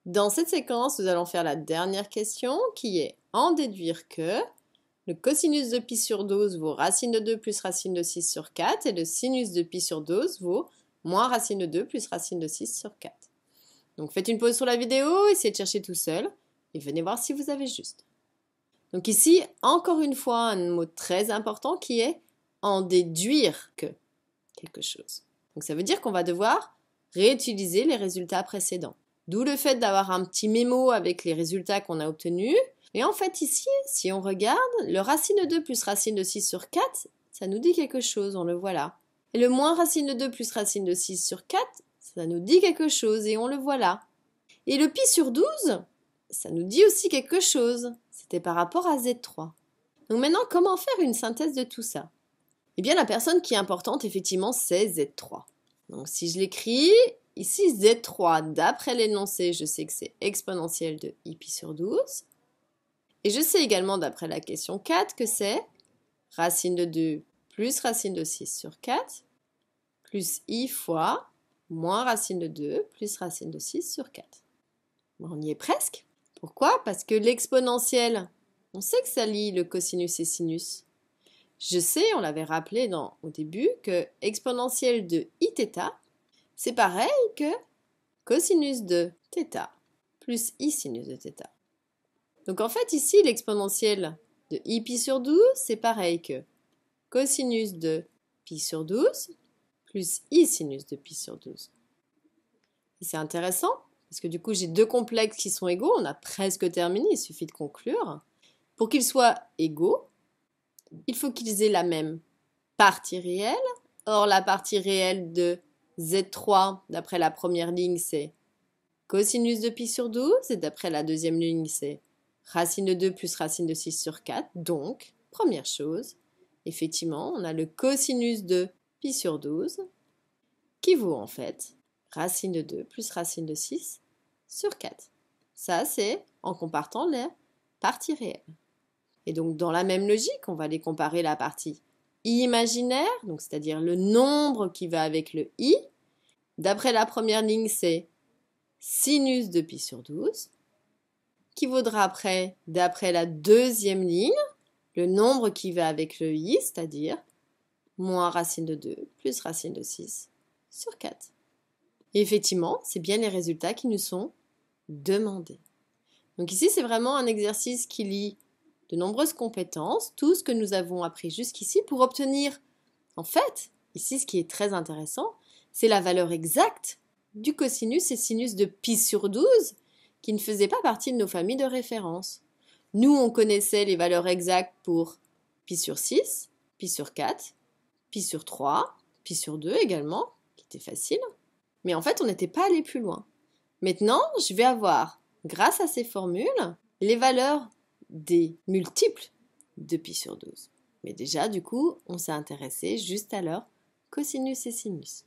Dans cette séquence, nous allons faire la dernière question qui est en déduire que le cosinus de pi sur 12 vaut racine de 2 plus racine de 6 sur 4 et le sinus de pi sur 12 vaut moins racine de 2 plus racine de 6 sur 4. Donc faites une pause sur la vidéo, essayez de chercher tout seul et venez voir si vous avez juste. Donc ici, encore une fois, un mot très important qui est en déduire que quelque chose. Donc ça veut dire qu'on va devoir réutiliser les résultats précédents. D'où le fait d'avoir un petit mémo avec les résultats qu'on a obtenus. Et en fait ici, si on regarde, le racine de 2 plus racine de 6 sur 4, ça nous dit quelque chose, on le voit là. Et le moins racine de 2 plus racine de 6 sur 4, ça nous dit quelque chose et on le voit là. Et le pi sur 12, ça nous dit aussi quelque chose. C'était par rapport à Z3. Donc maintenant, comment faire une synthèse de tout ça? Eh bien, la personne qui est importante, effectivement, c'est Z3. Donc si je l'écris, ici Z3, d'après l'énoncé, je sais que c'est exponentielle de i pi sur 12. Et je sais également, d'après la question 4, que c'est racine de 2 plus racine de 6 sur 4, plus i fois moins racine de 2 plus racine de 6 sur 4. Bon, on y est presque. Pourquoi? Parce que l'exponentielle, on sait que ça lie le cosinus et sinus. Je sais, on l'avait rappelé au début, que exponentielle de iθ, c'est pareil que cosinus de θ plus i sinus de θ. Donc en fait ici, l'exponentielle de i pi sur 12, c'est pareil que cosinus de pi sur 12 plus i sinus de pi sur 12. Et c'est intéressant, parce que du coup j'ai deux complexes qui sont égaux, on a presque terminé, il suffit de conclure. Pour qu'ils soient égaux, il faut qu'ils aient la même partie réelle. Or, la partie réelle de Z3, d'après la première ligne, c'est cosinus de pi sur 12. Et d'après la deuxième ligne, c'est racine de 2 plus racine de 6 sur 4. Donc, première chose, effectivement, on a le cosinus de pi sur 12 qui vaut en fait racine de 2 plus racine de 6 sur 4. Ça, c'est en comparant les parties réelles. Et donc, dans la même logique, on va les comparer la partie i imaginaire, donc c'est-à-dire le nombre qui va avec le i. D'après la première ligne, c'est sinus de pi sur 12, qui vaudra après, d'après la deuxième ligne, le nombre qui va avec le i, c'est-à-dire moins racine de 2 plus racine de 6 sur 4. Et effectivement, c'est bien les résultats qui nous sont demandés. Donc ici, c'est vraiment un exercice qui lie de nombreuses compétences, tout ce que nous avons appris jusqu'ici pour obtenir, en fait, ici ce qui est très intéressant, c'est la valeur exacte du cosinus et sinus de pi sur 12 qui ne faisaient pas partie de nos familles de référence. Nous, on connaissait les valeurs exactes pour pi sur 6, pi sur 4, pi sur 3, pi sur 2 également, qui était facile. Mais en fait, on n'était pas allé plus loin. Maintenant, je vais avoir, grâce à ces formules, les valeurs des multiples de pi sur 12. Mais déjà, du coup, on s'est intéressé juste à leur cosinus et sinus.